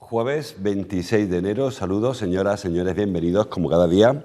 Jueves 26 de enero, saludos señoras, señores, bienvenidos como cada día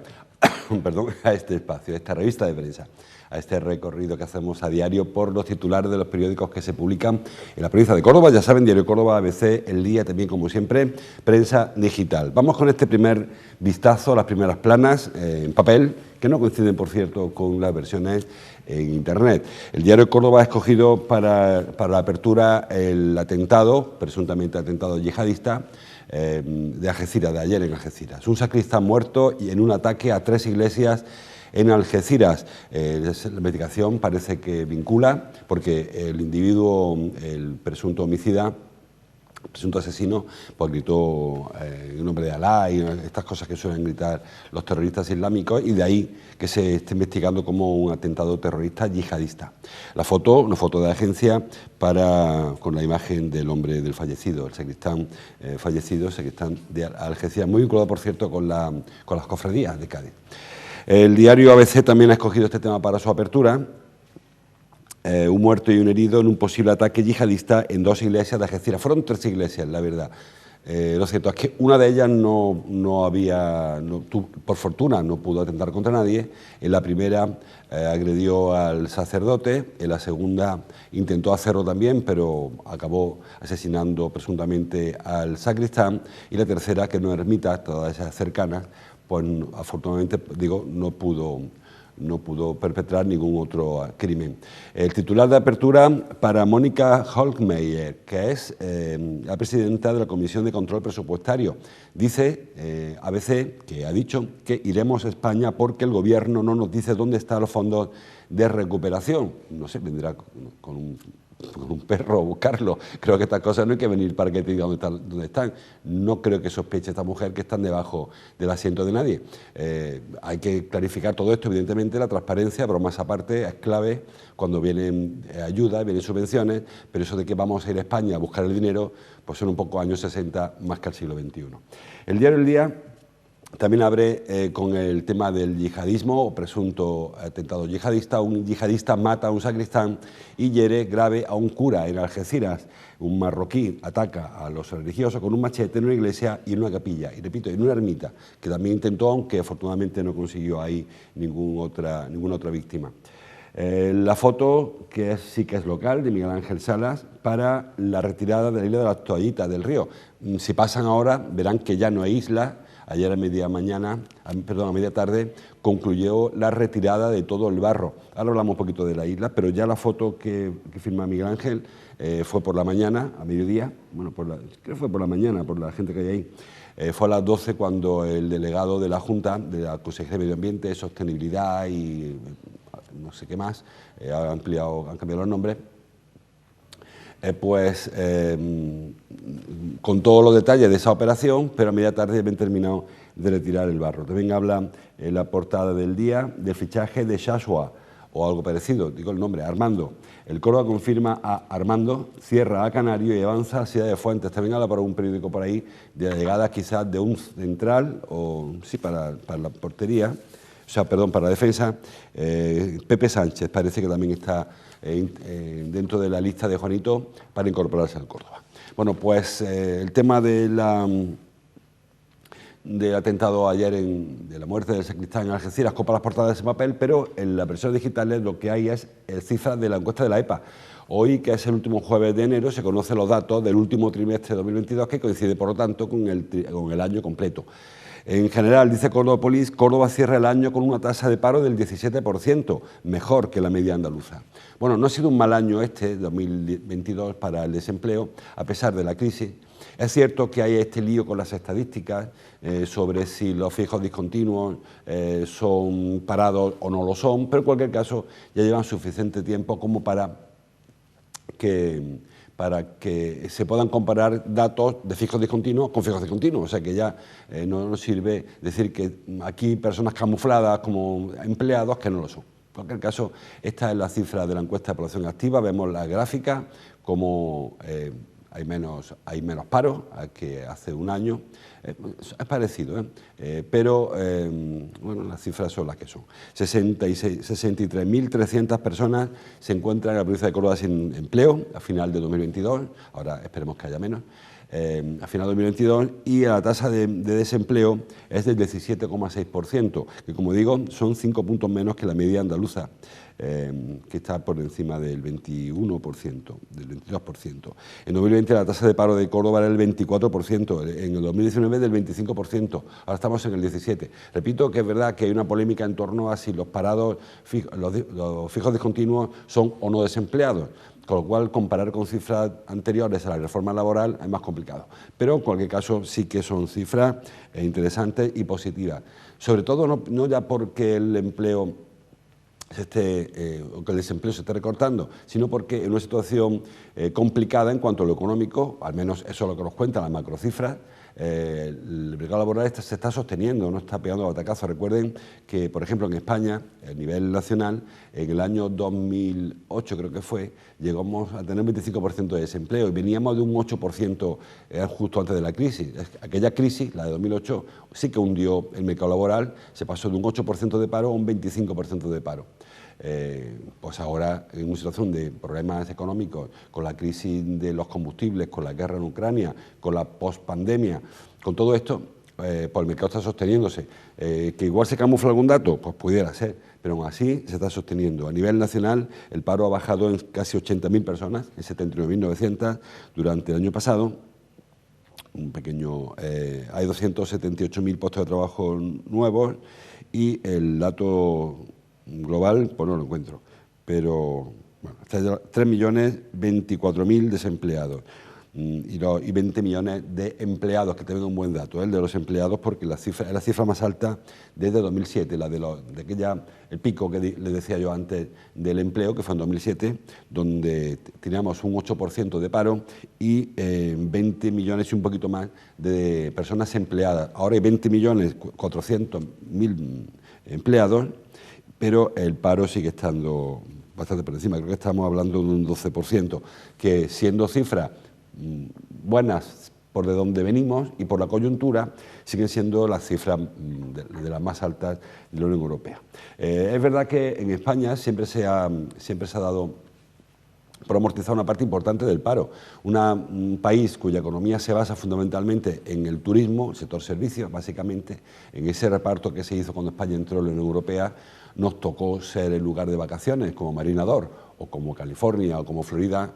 perdón, a este espacio, a esta revista de prensa, a este recorrido que hacemos a diario por los titulares de los periódicos que se publican en la provincia de Córdoba. Ya saben, Diario Córdoba, ABC, El Día, también como siempre, prensa digital. Vamos con este primer vistazo a las primeras planas en papel, que no coinciden, por cierto, con las versiones en Internet. El Diario Córdoba ha escogido para la apertura el atentado, presuntamente atentado yihadista, de Algeciras, de ayer en Algeciras. Un sacristán muerto y en un ataque a 3 iglesias en Algeciras. La investigación parece que vincula, porque el individuo, el presunto homicida, presunto asesino, pues gritó en nombre de Alá y estas cosas que suelen gritar los terroristas islámicos, y de ahí que se esté investigando como un atentado terrorista yihadista. La foto, una foto de agencia con la imagen del hombre del fallecido, el sacristán fallecido, el sacristán de Algeciras, muy vinculado, por cierto, con las cofradías de Cádiz. El diario ABC también ha escogido este tema para su apertura. Un muerto y un herido en un posible ataque yihadista en 2 iglesias de Algeciras. Fueron 3 iglesias, la verdad. Lo cierto es que una de ellas por fortuna no pudo atentar contra nadie. En la primera agredió al sacerdote, en la segunda intentó hacerlo también, pero acabó asesinando presuntamente al sacristán, y la tercera, que no ermita, todas esas cercanas, pues afortunadamente, digo, no pudo perpetrar ningún otro crimen. El titular de apertura para Mónica Holtmeier, que es la presidenta de la Comisión de Control Presupuestario. Dice ABC, que ha dicho que iremos a España porque el Gobierno no nos dice dónde están los fondos de recuperación. No sé, vendrá con un perro a buscarlo. Creo que estas cosas no hay que venir para que te diga dónde están. No creo que sospeche esta mujer que están debajo del asiento de nadie. Hay que clarificar todo esto, evidentemente la transparencia, pero más aparte es clave cuando vienen ayudas, vienen subvenciones, pero eso de que vamos a ir a España a buscar el dinero, pues son un poco años 60 más que al siglo XXI. El diario El Día también abre con el tema del yihadismo o presunto atentado yihadista. Un yihadista mata a un sacristán y hiere grave a un cura en Algeciras. Un marroquí ataca a los religiosos con un machete en una iglesia y en una capilla, y repito, en una ermita, que también intentó, aunque afortunadamente no consiguió ahí ninguna otra víctima. La foto, que sí que es local, de Miguel Ángel Salas, para la retirada de la isla de las Toallitas del Río. Si pasan ahora, verán que ya no hay isla. Ayer a media tarde concluyó la retirada de todo el barro. Ahora hablamos un poquito de la isla, pero ya la foto que firma Miguel Ángel fue por la mañana, a mediodía, bueno, creo que fue por la mañana, por la gente que hay ahí. Fue a las 12 cuando el delegado de la Junta, de la Consejería de Medio Ambiente, Sostenibilidad y no sé qué más, han cambiado los nombres, con todos los detalles de esa operación, pero a media tarde habían terminado de retirar el barro. También habla en la portada del Día del fichaje de Shashua, o algo parecido, digo el nombre, Armando. El Córdoba confirma a Armando, cierra a Canario y avanza a Ciudad de Fuentes. También habla para un periódico por ahí de la llegada quizás de un central, o sí, para la portería, para la defensa. Pepe Sánchez parece que también está dentro de la lista de Juanito para incorporarse al Córdoba. Bueno, pues el tema del atentado ayer, de la muerte del sacristán en Algeciras, copa las portadas de ese papel, pero en la versión digital lo que hay es cifras de la encuesta de la EPA. Hoy, que es el último jueves de enero, se conocen los datos del último trimestre de 2022, que coincide, por lo tanto, con el año completo. En general, dice Córdoba-Polis, Córdoba cierra el año con una tasa de paro del 17%, mejor que la media andaluza. Bueno, no ha sido un mal año 2022, para el desempleo, a pesar de la crisis. Es cierto que hay este lío con las estadísticas sobre si los fijos discontinuos son parados o no lo son, pero en cualquier caso ya llevan suficiente tiempo como para para que se puedan comparar datos de fijos discontinuos con fijos discontinuos. O sea que ya no nos sirve decir que aquí personas camufladas como empleados que no lo son. En cualquier caso, esta es la cifra de la encuesta de población activa. Vemos la gráfica, como hay menos paro que hace un año. Es parecido, pero bueno, las cifras son las que son. 63.300 personas se encuentran en la provincia de Córdoba sin empleo a final de 2022, ahora esperemos que haya menos, a final de 2022, y la tasa de desempleo es del 17,6%, que como digo son 5 puntos menos que la media andaluza, que está por encima del 21%, del 22%. En 2020 la tasa de paro de Córdoba era el 24%, en el 2019 del 25%, ahora estamos en el 17%. Repito que es verdad que hay una polémica en torno a si los parados, los fijos discontinuos son o no desempleados, con lo cual comparar con cifras anteriores a la reforma laboral es más complicado. Pero en cualquier caso sí que son cifras interesantes y positivas, sobre todo no ya porque el empleo o que el desempleo se esté recortando, sino porque en una situación complicada en cuanto a lo económico, al menos eso es lo que nos cuentan las macrocifras, el mercado laboral se está sosteniendo, no está pegando batacazo. Recuerden que, por ejemplo, en España, a nivel nacional, en el año 2008 creo que fue, llegamos a tener un 25% de desempleo y veníamos de un 8% justo antes de la crisis. Aquella crisis, la de 2008, sí que hundió el mercado laboral, se pasó de un 8% de paro a un 25% de paro. Pues ahora, en una situación de problemas económicos, con la crisis de los combustibles, con la guerra en Ucrania, con la pospandemia, con todo esto, pues el mercado está sosteniéndose. Que igual se camufla algún dato, pues pudiera ser, pero aún así se está sosteniendo. A nivel nacional, el paro ha bajado en casi 80.000 personas, en 79.900 durante el año pasado. Un pequeño, hay 278.000 puestos de trabajo nuevos y el dato global, pues no lo encuentro, pero bueno, 3.024.000 desempleados y 20 millones de empleados, que también es un buen dato, el de los empleados, porque es la cifra más alta desde 2007, de aquella, el pico que les decía yo antes del empleo, que fue en 2007, donde teníamos un 8% de paro y 20 millones y un poquito más de personas empleadas. Ahora hay 20.400.000 empleados, pero el paro sigue estando bastante por encima. Creo que estamos hablando de un 12%, que siendo cifras buenas por de donde venimos y por la coyuntura, siguen siendo las cifras de las más altas de la Unión Europea. Es verdad que en España siempre se ha dado por amortizar una parte importante del paro. Un país cuya economía se basa fundamentalmente en el turismo, el sector servicios, básicamente, en ese reparto que se hizo cuando España entró en la Unión Europea, nos tocó ser el lugar de vacaciones, como Marinador, o como California, o como Florida,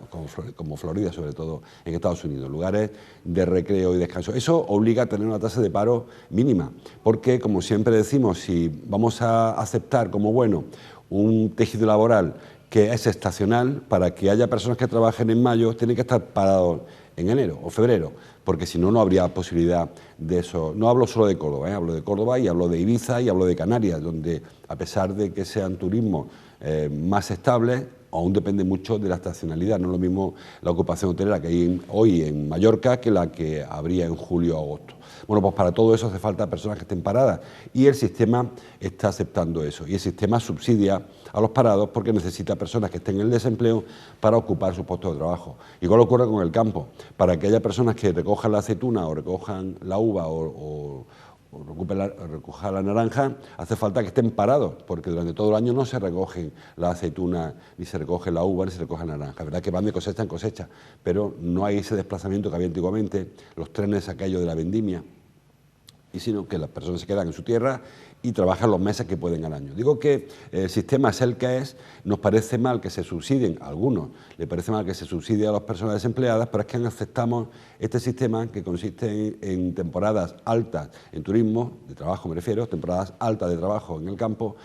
como Florida sobre todo en Estados Unidos, lugares de recreo y descanso. Eso obliga a tener una tasa de paro mínima, porque, como siempre decimos, si vamos a aceptar como bueno un tejido laboral que es estacional, para que haya personas que trabajen en mayo, tienen que estar parados en enero o febrero, porque si no, no habría posibilidad de eso. No hablo solo de Córdoba, hablo de Córdoba y hablo de Ibiza y hablo de Canarias, donde a pesar de que sean turismos más estables, aún depende mucho de la estacionalidad. No es lo mismo la ocupación hotelera que hay hoy en Mallorca que la que habría en julio o agosto. Bueno, pues para todo eso hace falta personas que estén paradas y el sistema está aceptando eso. Y el sistema subsidia a los parados porque necesita personas que estén en el desempleo para ocupar sus puestos de trabajo. Igual ocurre con el campo. Para que haya personas que recojan la aceituna o recojan la uva o recojan la naranja, hace falta que estén parados, porque durante todo el año no se recogen la aceituna, ni se recoge la uva, ni se recoge la naranja. Es verdad que van de cosecha en cosecha, pero no hay ese desplazamiento que había antiguamente, los trenes aquellos de la vendimia, y sino que las personas se quedan en su tierra y trabajan los meses que pueden al año. Digo que el sistema es el que es, nos parece mal que se subsidien, a algunos le parece mal que se subsidie a las personas desempleadas, pero es que aceptamos este sistema que consiste en temporadas altas en turismo, de trabajo me refiero, temporadas altas de trabajo en el campo,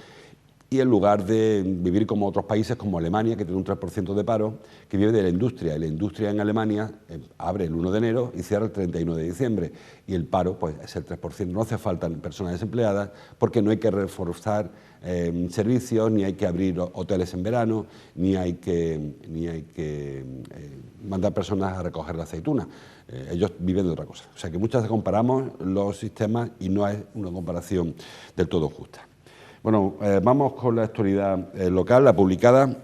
y en lugar de vivir como otros países, como Alemania, que tiene un 3% de paro, que vive de la industria. Y la industria en Alemania abre el 1 de enero y cierra el 31 de diciembre. Y el paro pues, es el 3%. No hace falta personas desempleadas porque no hay que reforzar servicios, ni hay que abrir hoteles en verano, ni hay que mandar personas a recoger la aceituna. Ellos viven de otra cosa. O sea que muchas veces comparamos los sistemas y no es una comparación del todo justa. Bueno, vamos con la actualidad local, la publicada.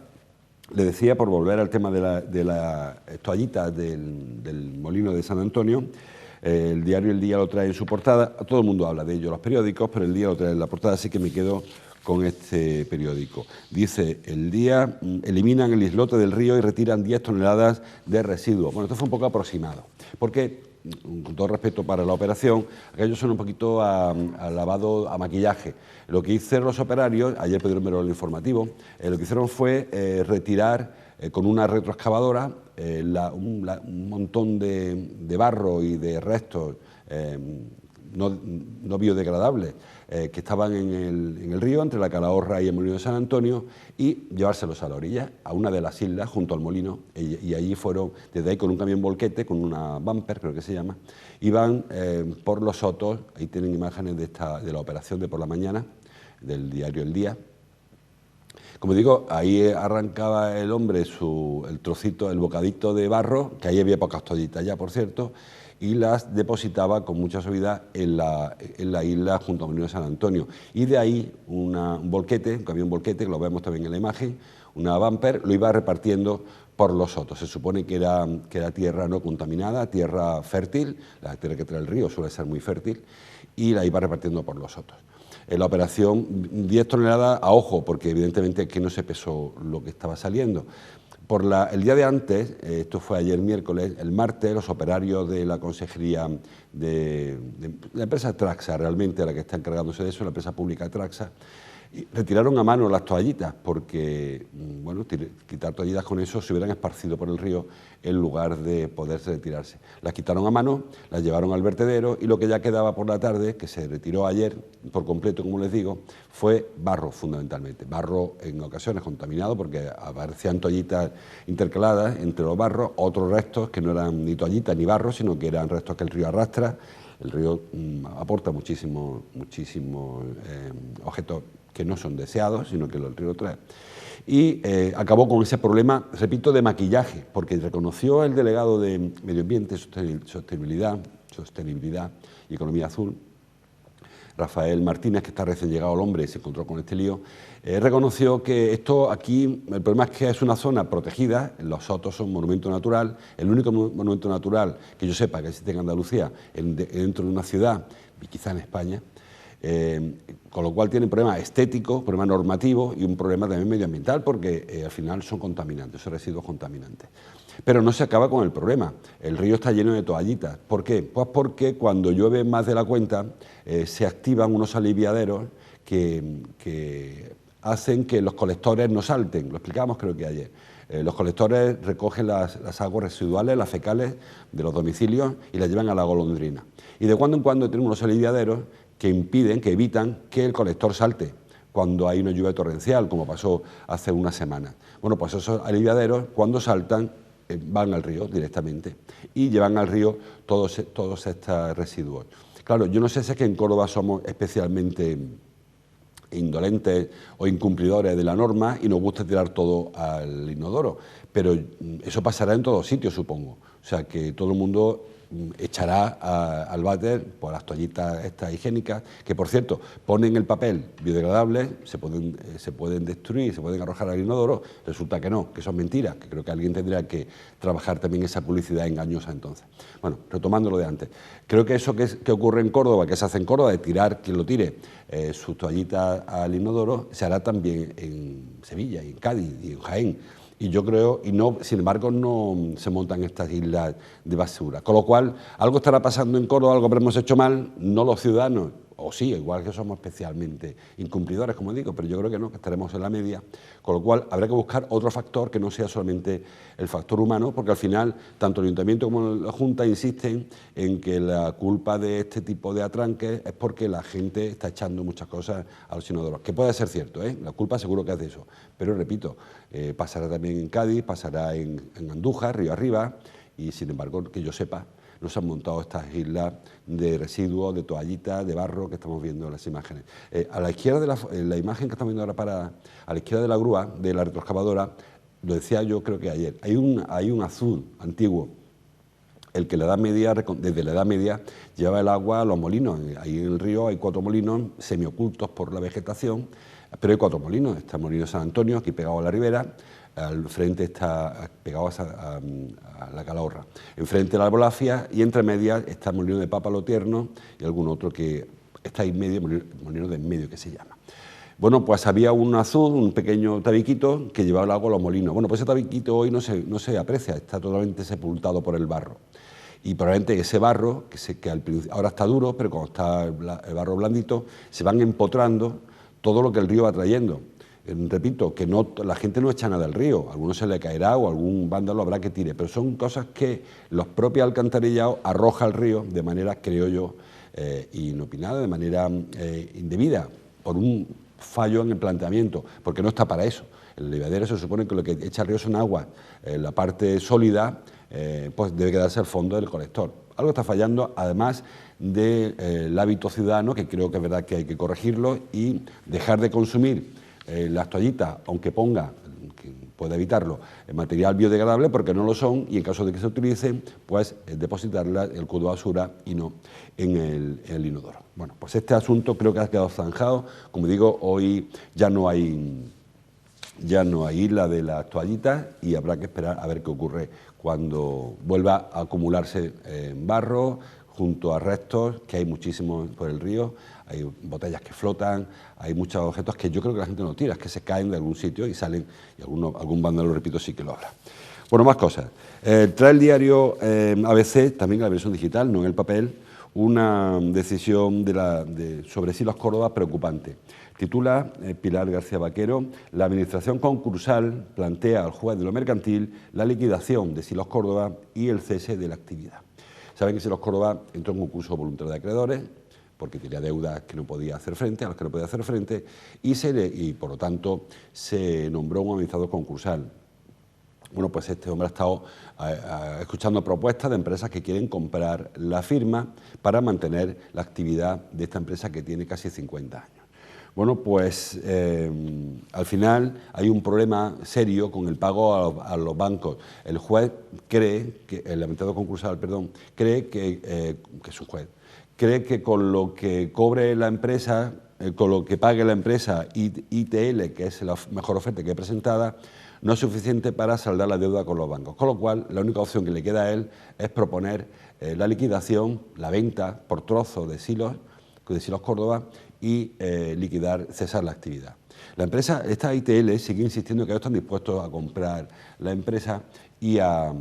Le decía, por volver al tema de las toallitas del molino de San Antonio, el diario El Día lo trae en su portada. Todo el mundo habla de ello, los periódicos, pero El Día lo trae en la portada, así que me quedo con este periódico. Dice, El Día, eliminan el islote del río y retiran 10 toneladas de residuos. Bueno, esto fue un poco aproximado, porque, con todo respeto para la operación, aquellos son un poquito a lavado, a maquillaje. Lo que hicieron los operarios, ayer pudieron verlo en el informativo, lo que hicieron fue retirar con una retroexcavadora un montón de barro y de restos no biodegradables que estaban en el río, entre la Calahorra y el molino de San Antonio, y llevárselos a la orilla, a una de las islas, junto al molino, y allí fueron, desde ahí con un camión volquete, con una bumper, creo que se llama, iban por los sotos. Ahí tienen imágenes de la operación de por la mañana, del diario El Día. Como digo, ahí arrancaba el hombre el trocito, el bocadito de barro, que ahí había pocas toallitas ya, por cierto, y las depositaba con mucha suavidad en la isla junto al molino de San Antonio. Y de ahí un volquete, un camión volquete, que lo vemos también en la imagen, una bumper, lo iba repartiendo por los sotos. Se supone que era tierra no contaminada, tierra fértil, la tierra que trae el río suele ser muy fértil, y la iba repartiendo por los sotos. En la operación 10 toneladas a ojo, porque evidentemente aquí no se pesó lo que estaba saliendo. El día de antes, esto fue ayer miércoles, el martes, los operarios de la Consejería de la empresa Traxa, realmente la que está encargándose de eso, la empresa pública Traxa, retiraron a mano las toallitas porque, bueno, quitar toallitas con eso se hubieran esparcido por el río en lugar de poderse retirarse. Las quitaron a mano, las llevaron al vertedero y lo que ya quedaba por la tarde, que se retiró ayer por completo, como les digo, fue barro fundamentalmente. Barro en ocasiones contaminado porque aparecían toallitas intercaladas entre los barros, otros restos que no eran ni toallitas ni barro, sino que eran restos que el río arrastra. El río aporta muchísimos objetos que no son deseados, sino que el río trae. Y acabó con ese problema, repito, de maquillaje, porque reconoció el delegado de Medio Ambiente, Sostenibilidad y Economía Azul, Rafael Martínez, que está recién llegado al hombre y se encontró con este lío, reconoció que esto aquí, el problema es que es una zona protegida, los sotos son monumento natural, el único monumento natural que yo sepa que existe en Andalucía, dentro de una ciudad, y quizá en España, con lo cual tiene un problema estético, un problema normativo y un problema también medioambiental, porque al final son contaminantes, son residuos contaminantes. Pero no se acaba con el problema, el río está lleno de toallitas. ¿Por qué? Pues porque cuando llueve más de la cuenta se activan unos aliviaderos que hacen que los colectores no salten, lo explicábamos creo que ayer. Los colectores recogen las aguas residuales, las fecales de los domicilios y las llevan a la golondrina. Y de cuando en cuando tienen unos aliviaderos que evitan que el colector salte cuando hay una lluvia torrencial, como pasó hace una semana. Bueno, pues esos aliviaderos, cuando saltan, van al río directamente y llevan al río todos estos residuos. Claro, yo no sé si es que en Córdoba somos especialmente indolentes o incumplidores de la norma y nos gusta tirar todo al inodoro, pero eso pasará en todos sitios, supongo. O sea, que todo el mundo echará al váter por las toallitas estas higiénicas, que por cierto ponen el papel biodegradable, se pueden destruir, se pueden arrojar al inodoro. Resulta que no, que son mentiras, que creo que alguien tendría que trabajar también esa publicidad engañosa entonces. Bueno, retomando lo de antes, creo que eso que ocurre en Córdoba, que se hace en Córdoba, de tirar, quien lo tire, sus toallitas al inodoro, se hará también en Sevilla, y en Cádiz y en Jaén. Y yo creo, sin embargo, no se montan estas islas de basura. Con lo cual, algo estará pasando en Córdoba, algo habremos hecho mal, no los ciudadanos, o sí, igual que somos especialmente incumplidores, como digo, pero yo creo que no, que estaremos en la media, con lo cual habrá que buscar otro factor que no sea solamente el factor humano, porque al final tanto el Ayuntamiento como la Junta insisten en que la culpa de este tipo de atranques es porque la gente está echando muchas cosas a los inodoros, que puede ser cierto, la culpa seguro que es de eso, pero repito, pasará también en Cádiz, pasará en Andújar, Río Arriba, y sin embargo, que yo sepa, no se han montado estas islas de residuos, de toallitas, de barro que estamos viendo en las imágenes. A la izquierda de la imagen que estamos viendo ahora a la izquierda de la grúa, de la retroexcavadora, lo decía yo creo que ayer, hay un azul antiguo, el que desde la Edad Media lleva el agua a los molinos. Ahí en el río hay 4 molinos semiocultos por la vegetación, pero hay 4 molinos. Está el molino de San Antonio, aquí pegado a la ribera, al frente está pegado a la Calahorra, enfrente la Albolafia y entre medias está el molino de Papa Lo Tierno y algún otro que está ahí en medio, molino de en medio que se llama. Bueno, pues había un azul, un pequeño tabiquito que llevaba el agua a los molinos. Bueno, pues ese tabiquito hoy no se aprecia, está totalmente sepultado por el barro. Y probablemente ese barro, ahora está duro, pero cuando está el barro blandito, se van empotrando todo lo que el río va trayendo. Repito, que la gente no echa nada al río, a alguno se le caerá o algún vándalo habrá que tire, pero son cosas que los propios alcantarillados arroja al río de manera, creo yo, inopinada, de manera indebida, por un fallo en el planteamiento, porque no está para eso. El levadero se supone que lo que echa al río son aguas, la parte sólida pues debe quedarse al fondo del colector. Algo está fallando, además del hábito ciudadano, que creo que es verdad que hay que corregirlo y dejar de consumir las toallitas, aunque ponga, que puede evitarlo, el material biodegradable, porque no lo son, y en caso de que se utilicen, pues depositarlas en el cubo de basura y no en el inodoro. Bueno, pues este asunto creo que ha quedado zanjado. Como digo, hoy ya no hay isla de las toallitas y habrá que esperar a ver qué ocurre cuando vuelva a acumularse barro junto a restos, que hay muchísimos por el río, hay botellas que flotan, hay muchos objetos que yo creo que la gente no tira, es que se caen de algún sitio y salen, y algún vándalo, repito, sí que lo habrá. Bueno, más cosas. Trae el diario ABC, también la versión digital, no en el papel, una decisión sobre Silos Córdoba preocupante. Titula Pilar García Vaquero: la administración concursal plantea al juez de lo mercantil la liquidación de Silos Córdoba y el cese de la actividad. Saben que Silos Córdoba entró en un concurso voluntario de acreedores porque tenía deudas que no podía hacer frente, a las que no podía hacer frente, y por lo tanto se nombró un administrador concursal. Bueno, pues este hombre ha estado escuchando propuestas de empresas que quieren comprar la firma para mantener la actividad de esta empresa que tiene casi 50 años. Bueno, pues al final hay un problema serio con el pago a los bancos. El juez cree, el administrador concursal, perdón, cree que es un juez, cree que con lo que cobre la empresa, con lo que pague la empresa ITL, que es la mejor oferta que he presentada, no es suficiente para saldar la deuda con los bancos. Con lo cual, la única opción que le queda a él es proponer la liquidación, la venta por trozos de Silos Córdoba y cesar la actividad. La empresa, esta ITL, sigue insistiendo que ellos están dispuestos a comprar la empresa y a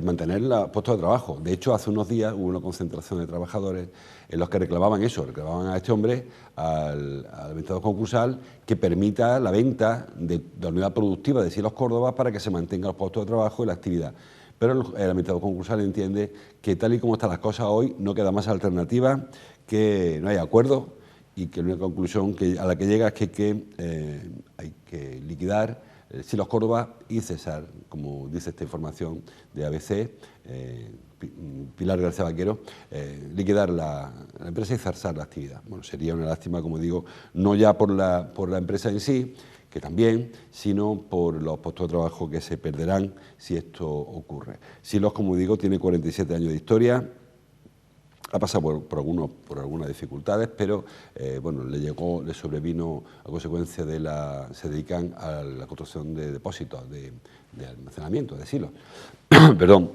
mantener los puestos de trabajo. De hecho, hace unos días hubo una concentración de trabajadores en los que reclamaban eso, reclamaban a este hombre, al administrador concursal, que permita la venta de la unidad productiva de Silos Córdoba para que se mantengan los puestos de trabajo y la actividad. Pero el administrador concursal entiende que tal y como están las cosas hoy, no queda más alternativa, que no hay acuerdo y que la única conclusión a la que llega es que hay que liquidar Silos Córdoba y cesar, como dice esta información de ABC, Pilar García Vaquero, liquidar la empresa y cesar la actividad. Bueno, sería una lástima, como digo, no ya por la empresa en sí, que también, sino por los puestos de trabajo que se perderán si esto ocurre. Silos, como digo, tiene 47 años de historia, ha pasado por algunas dificultades, pero bueno, le sobrevino a consecuencia se dedican a la construcción de depósitos de almacenamiento de silos. Perdón.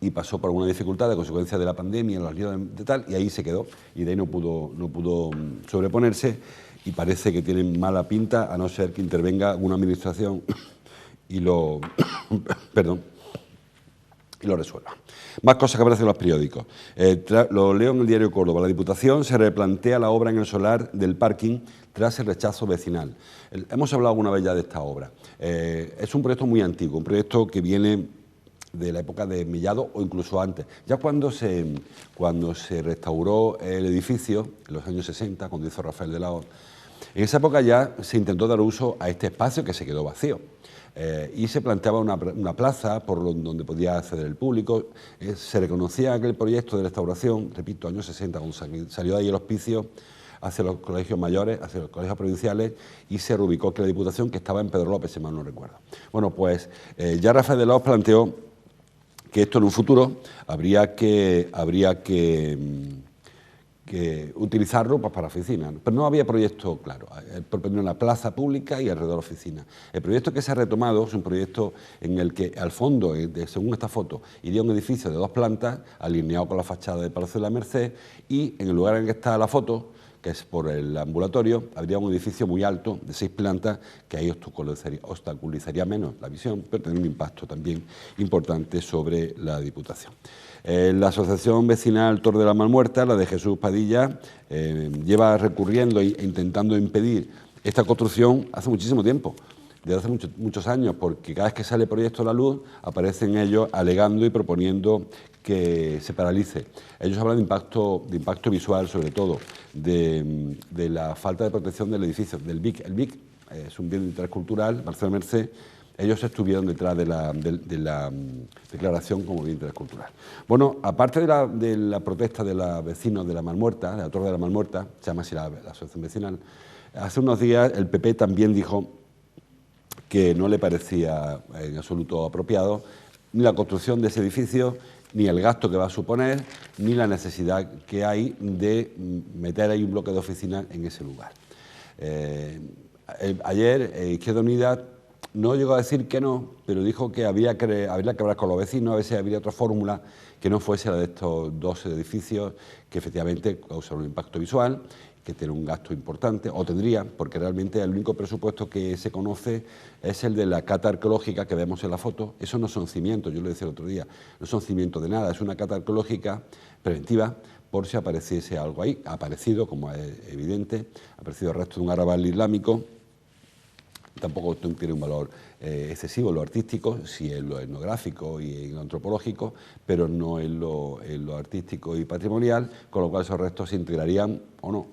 Y pasó por alguna dificultad a consecuencia de la pandemia, los líos de tal, y ahí se quedó, y de ahí no pudo sobreponerse, y parece que tienen mala pinta, a no ser que intervenga alguna administración y lo perdón, y lo resuelva. Más cosas que aparecen en los periódicos. Lo leo en el diario Córdoba. La Diputación se replantea la obra en el solar del parking tras el rechazo vecinal. Hemos hablado alguna vez ya de esta obra. Es un proyecto muy antiguo, un proyecto que viene de la época de Millado o incluso antes. Ya cuando se restauró el edificio, en los años 60, cuando hizo Rafael de la Hoz, en esa época ya se intentó dar uso a este espacio que se quedó vacío. Y se planteaba una plaza por donde podía acceder el público. Se reconocía aquel proyecto de restauración, repito, años 60, cuando salió de ahí el hospicio hacia los colegios mayores, hacia los colegios provinciales, y se reubicó que la Diputación, que estaba en Pedro López, si mal no recuerdo. Bueno, pues ya Rafael de la Hoz planteó que esto en un futuro habría que utilizarlo pues, para oficinas, ¿no? Pero no había proyecto claro. Él proponía una plaza pública y alrededor oficinas. El proyecto que se ha retomado es un proyecto en el que al fondo, según esta foto, iría un edificio de 2 plantas alineado con la fachada del Palacio de la Merced, y en el lugar en el que está la foto, que es por el ambulatorio, habría un edificio muy alto de 6 plantas que ahí obstaculizaría menos la visión, pero tendría un impacto también importante sobre la Diputación. La Asociación Vecinal Tor de la Malmuerta, la de Jesús Padilla, lleva recurriendo e intentando impedir esta construcción hace muchísimo tiempo, desde hace muchos años, porque cada vez que sale proyecto a la luz aparecen ellos alegando y proponiendo que se paralice. Ellos hablan de impacto visual, sobre todo, de la falta de protección del edificio, del BIC. El BIC es un bien de interés cultural, Barcelona Merced. Ellos estuvieron detrás de la declaración como bien de interés cultural. Bueno, aparte de la protesta de los vecinos de la Malmuerta, de la Torre de la Malmuerta, se llama así la asociación vecinal, hace unos días el PP también dijo que no le parecía en absoluto apropiado ni la construcción de ese edificio, ni el gasto que va a suponer, ni la necesidad que hay de meter ahí un bloque de oficinas en ese lugar. Ayer Izquierda Unida no llegó a decir que no, pero dijo que habría que hablar con los vecinos, a ver si habría otra fórmula que no fuese la de estos 2 edificios que efectivamente causan un impacto visual, que tiene un gasto importante, o tendría, porque realmente el único presupuesto que se conoce es el de la cata arqueológica que vemos en la foto. Eso no son cimientos, yo lo decía el otro día, no son cimientos de nada, es una cata arqueológica preventiva por si apareciese algo ahí. Ha aparecido, como es evidente, ha aparecido el resto de un arrabal islámico. Tampoco tiene un valor excesivo en lo artístico, sí en lo etnográfico y en lo antropológico, pero no en lo artístico y patrimonial, con lo cual esos restos se integrarían o no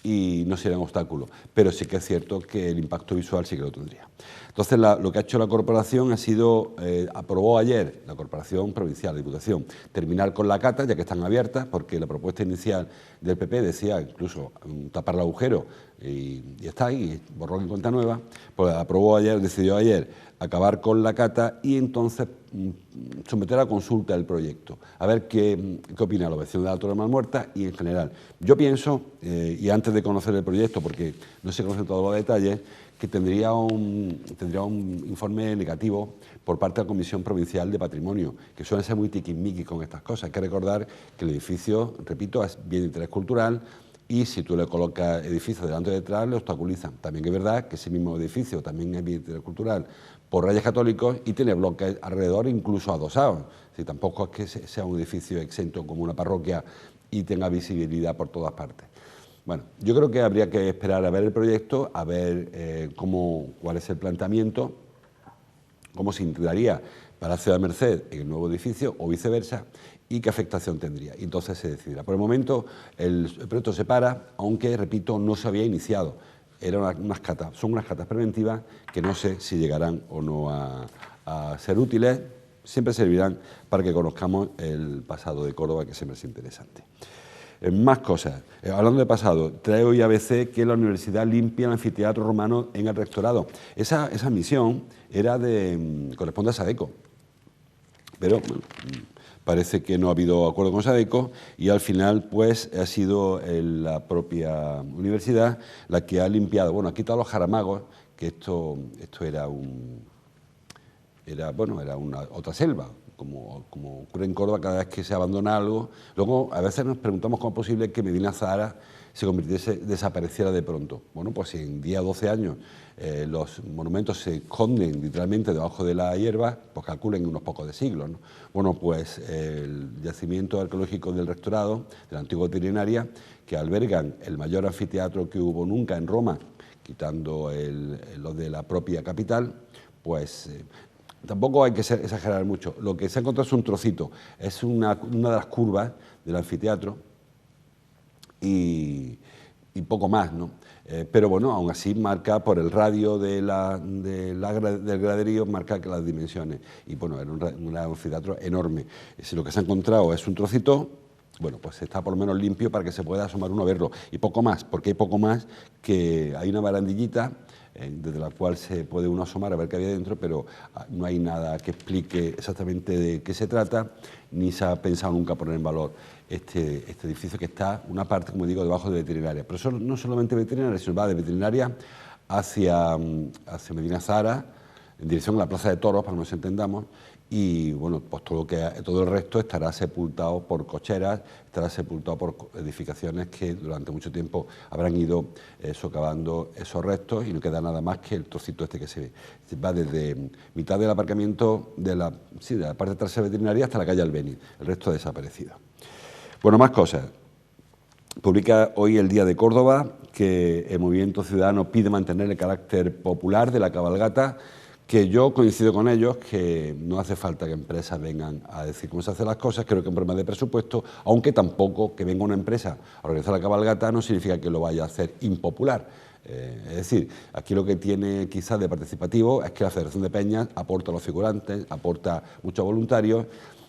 y no serían obstáculos. Pero sí que es cierto que el impacto visual sí que lo tendría. Entonces, lo que ha hecho la corporación ha sido, aprobó ayer la Corporación Provincial, la Diputación, terminar con la cata, ya que están abiertas, porque la propuesta inicial del PP decía incluso tapar el agujero y está ahí, borrón y cuenta nueva. Pues decidió ayer acabar con la cata y entonces someter a consulta el proyecto, a ver qué opinan los vecinos de la Torre de Malmuerta y en general. Yo pienso, y antes de conocer el proyecto, porque no se conocen todos los detalles, que tendría un informe negativo por parte de la Comisión Provincial de Patrimonio, que suelen ser muy tiquismiquis con estas cosas. Hay que recordar que el edificio, repito, es bien de interés cultural y si tú le colocas edificios delante o detrás, le obstaculizan. También es verdad que ese mismo edificio también es bien de interés cultural por Reyes Católicos y tiene bloques alrededor, incluso adosados. Si tampoco es que sea un edificio exento como una parroquia y tenga visibilidad por todas partes. Bueno, yo creo que habría que esperar a ver el proyecto, a ver cuál es el planteamiento, cómo se integraría Palacio de la Merced en el nuevo edificio o viceversa y qué afectación tendría. Y entonces se decidirá. Por el momento el proyecto se para, aunque, repito, no se había iniciado. Son unas catas preventivas que no sé si llegarán o no a ser útiles. Siempre servirán para que conozcamos el pasado de Córdoba, que siempre es interesante. Más cosas. Hablando de pasado, trae hoy ABC que la universidad limpia el anfiteatro romano en el rectorado. Esa misión corresponde a Sadeco, pero bueno, parece que no ha habido acuerdo con Sadeco y al final pues ha sido la propia universidad la que ha limpiado. Bueno, ha quitado los jaramagos, que esto era una otra selva, como ocurre en Córdoba cada vez que se abandona algo. Luego, a veces nos preguntamos cómo es posible que Medina Zahara desapareciera de pronto. Bueno, pues si en 10 o 12 años los monumentos se esconden literalmente debajo de la hierba, pues calculen unos pocos de siglos, ¿no? Bueno, pues el yacimiento arqueológico del Rectorado, de la antigua veterinaria, que albergan el mayor anfiteatro que hubo nunca en Roma, quitando los de la propia capital, pues tampoco hay que exagerar mucho. Lo que se ha encontrado es un trocito, es una de las curvas del anfiteatro y poco más, ¿no? Pero bueno, aún así marca por el radio del graderío, marca las dimensiones. Y bueno, era un anfiteatro enorme. Si lo que se ha encontrado es un trocito, bueno, pues está por lo menos limpio para que se pueda asomar uno a verlo. Y poco más, porque hay poco más que hay una barandillita desde la cual se puede uno asomar a ver qué había dentro, pero no hay nada que explique exactamente de qué se trata, ni se ha pensado nunca poner en valor este edificio que está, una parte, como digo, debajo de veterinaria. Pero eso no solamente veterinaria, sino va de veterinaria hacia Medina Zahara, en dirección a la Plaza de Toros, para que nos entendamos, y bueno, pues todo el resto estará sepultado por cocheras, estará sepultado por edificaciones que durante mucho tiempo habrán ido socavando esos restos y no queda nada más que el trocito este que se ve. Va desde mitad del aparcamiento de la parte trasera veterinaria hasta la calle Albéniz, el resto ha desaparecido. Bueno, más cosas. Publica hoy el Día de Córdoba que el Movimiento Ciudadano pide mantener el carácter popular de la cabalgata, que yo coincido con ellos, que no hace falta que empresas vengan a decir cómo se hacen las cosas, creo que es un problema de presupuesto, aunque tampoco que venga una empresa a organizar la cabalgata no significa que lo vaya a hacer impopular. Es decir, aquí lo que tiene quizás de participativo es que la Federación de Peñas aporta a los figurantes, aporta muchos voluntarios,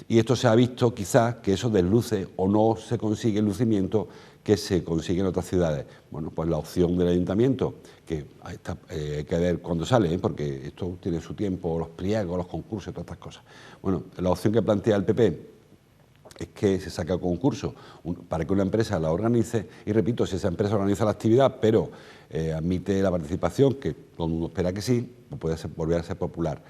y esto se ha visto quizás que eso desluce o no se consigue el lucimiento que se consigue en otras ciudades. Bueno, pues la opción del ayuntamiento, que hay que ver cuándo sale, porque esto tiene su tiempo, los pliegos, los concursos y todas estas cosas. Bueno, la opción que plantea el PP es que se saque a concurso para que una empresa la organice, y repito, si esa empresa organiza la actividad, pero admite la participación, que todo el mundo espera que sí, pues puede volver a ser popular.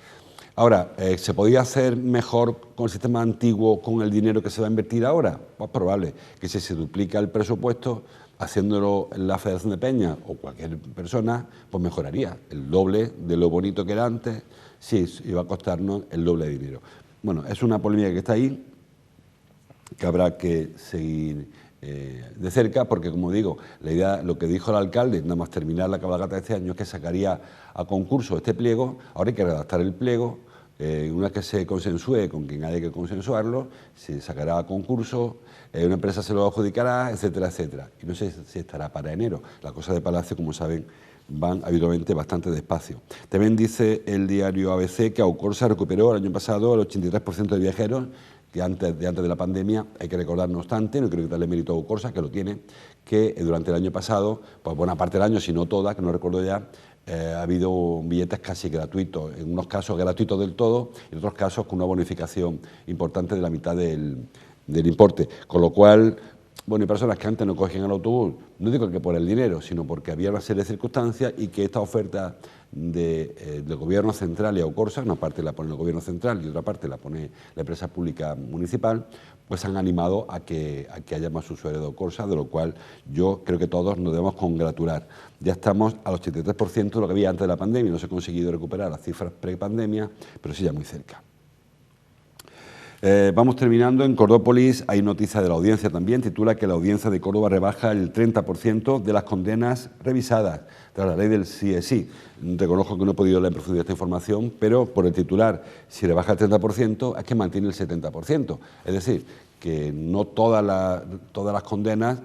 Ahora, ¿se podía hacer mejor con el sistema antiguo con el dinero que se va a invertir ahora? Pues probable, que si se duplica el presupuesto, haciéndolo en la Federación de Peñas o cualquier persona, pues mejoraría el doble de lo bonito que era antes, sí, iba a costarnos el doble de dinero. Bueno, es una polémica que está ahí, que habrá que seguir de cerca, porque como digo, la idea, lo que dijo el alcalde, nada más terminar la cabalgata de este año, es que sacaría a concurso este pliego. Ahora hay que redactar el pliego, una vez que se consensúe con quien haya que consensuarlo, se sacará a concurso, una empresa se lo adjudicará, etcétera, etcétera. Y no sé si estará para enero. Las cosas de Palacio, como saben, van habitualmente bastante despacio. También dice el diario ABC que Aucorsa recuperó el año pasado el 83% de viajeros que antes de la pandemia. Hay que recordar, no obstante, no creo que darle mérito a Aucorsa, que lo tiene, que durante el año pasado, pues buena parte del año, si no toda, que no recuerdo ya, ha habido billetes casi gratuitos, en unos casos gratuitos del todo, y en otros casos con una bonificación importante de la mitad del importe, con lo cual, bueno, hay personas que antes no cogían el autobús, no digo que por el dinero, sino porque había una serie de circunstancias y que esta oferta del Gobierno central y Aucorsa, una parte la pone el Gobierno central y otra parte la pone la empresa pública municipal, pues han animado a que haya más usuarios de Aucorsa, de lo cual yo creo que todos nos debemos congratular. Ya estamos al 83% de lo que había antes de la pandemia, no se ha conseguido recuperar las cifras pre-pandemia, pero sí ya muy cerca. Vamos terminando. En Cordópolis hay noticia de la audiencia también, titula que la audiencia de Córdoba rebaja el 30% de las condenas revisadas tras la ley del sí es sí. Reconozco que no he podido leer en profundidad esta información, pero por el titular, si rebaja el 30% es que mantiene el 70%. Es decir, que no todas las condenas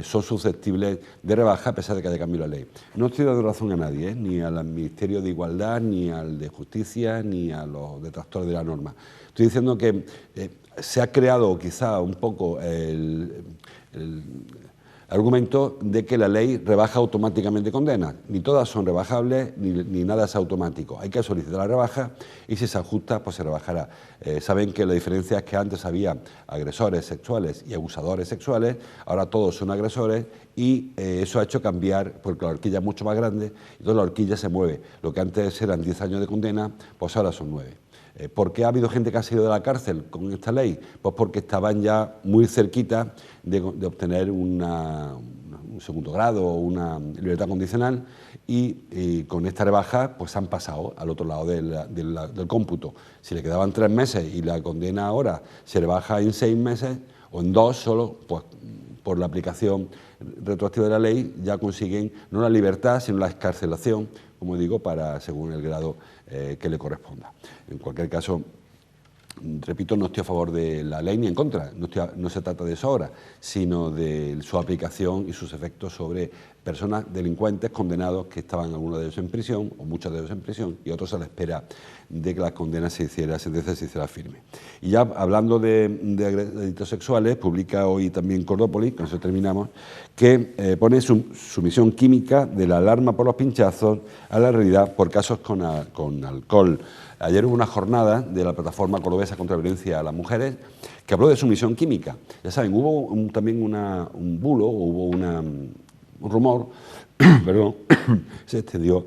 son susceptibles de rebaja a pesar de que haya cambiado la ley. No estoy dando razón a nadie, ni al Ministerio de Igualdad, ni al de Justicia, ni a los detractores de la norma. Estoy diciendo que se ha creado quizá un poco el argumento de que la ley rebaja automáticamente condenas. Ni todas son rebajables, ni nada es automático. Hay que solicitar la rebaja y si se ajusta, pues se rebajará. Saben que la diferencia es que antes había agresores sexuales y abusadores sexuales, ahora todos son agresores y eso ha hecho cambiar, porque la horquilla es mucho más grande, y entonces la horquilla se mueve. Lo que antes eran 10 años de condena, pues ahora son 9. ¿Por qué ha habido gente que ha salido de la cárcel con esta ley? Pues porque estaban ya muy cerquita de obtener un segundo grado o una libertad condicional y con esta rebaja pues han pasado al otro lado del cómputo. Si le quedaban 3 meses y la condena ahora se rebaja en 6 meses o en 2 solo, pues por la aplicación retroactiva de la ley ya consiguen no la libertad sino la excarcelación, como digo, según el grado que le corresponda. En cualquier caso, repito, no estoy a favor de la ley ni en contra, no se trata de eso ahora, sino de su aplicación y sus efectos sobre personas delincuentes condenados que estaban algunos de ellos en prisión, o muchos de ellos en prisión, y otros a la espera de que la condena se hiciera firme. Y ya hablando de delitos sexuales, publica hoy también Cordópolis, con eso terminamos, que pone sumisión química de la alarma por los pinchazos a la realidad por casos con alcohol. Ayer hubo una jornada de la plataforma cordobesa contra la violencia a las mujeres que habló de sumisión química. Ya saben, hubo también un bulo, hubo un rumor, perdón, se extendió,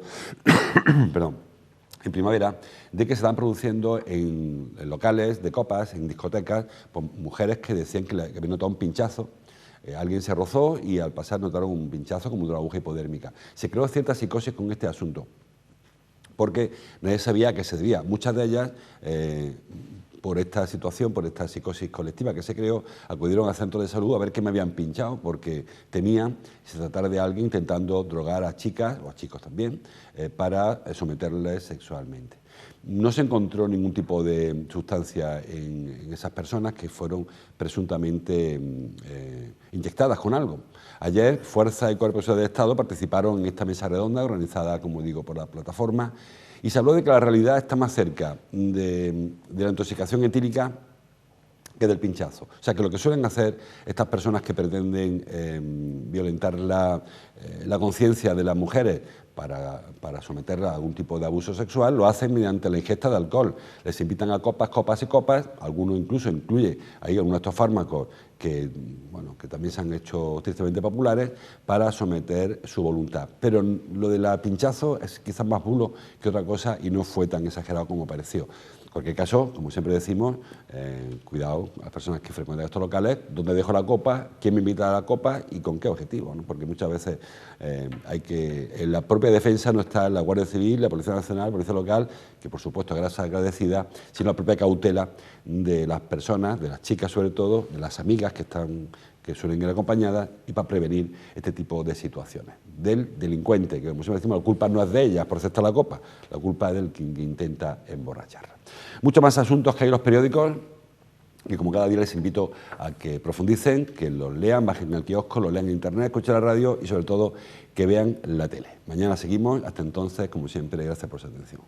perdón, en primavera, de que se estaban produciendo en locales de copas, en discotecas, pues, mujeres que decían que habían notado un pinchazo. Alguien se rozó y al pasar notaron un pinchazo como de una aguja hipodérmica. Se creó cierta psicosis con este asunto, porque nadie sabía a qué se debía. Muchas de ellas, por esta situación, por esta psicosis colectiva que se creó, acudieron al centro de salud a ver qué me habían pinchado, porque temían que se tratara de alguien intentando drogar a chicas, o a chicos también, para someterles sexualmente. No se encontró ningún tipo de sustancia en esas personas que fueron presuntamente inyectadas con algo. Ayer, Fuerza y Cuerpos de Estado participaron en esta mesa redonda organizada, como digo, por la plataforma, y se habló de que la realidad está más cerca de la intoxicación etílica que del pinchazo. O sea, que lo que suelen hacer estas personas que pretenden violentar la conciencia de las mujeres para someterlas a algún tipo de abuso sexual, lo hacen mediante la ingesta de alcohol. Les invitan a copas, copas y copas, algunos incluso incluye ahí algunos de estos fármacos que también se han hecho tristemente populares para someter su voluntad. Pero lo de la pinchazo es quizás más bulo que otra cosa y no fue tan exagerado como pareció. En cualquier caso, como siempre decimos, cuidado a las personas que frecuentan estos locales, dónde dejo la copa, quién me invita a la copa y con qué objetivo, ¿no? Porque muchas veces en la propia defensa no está la Guardia Civil, la Policía Nacional, la Policía Local, que por supuesto es agradecida, sino la propia cautela de las personas, de las chicas sobre todo, de las amigas que suelen ir acompañadas y para prevenir este tipo de situaciones. Del delincuente, que como siempre decimos, la culpa no es de ellas por aceptar la copa, la culpa es del que intenta emborracharla. Muchos más asuntos que hay en los periódicos y como cada día les invito a que profundicen, que los lean, bajen al kiosco, los lean en internet, escuchen la radio y sobre todo que vean la tele. Mañana seguimos, hasta entonces, como siempre, gracias por su atención.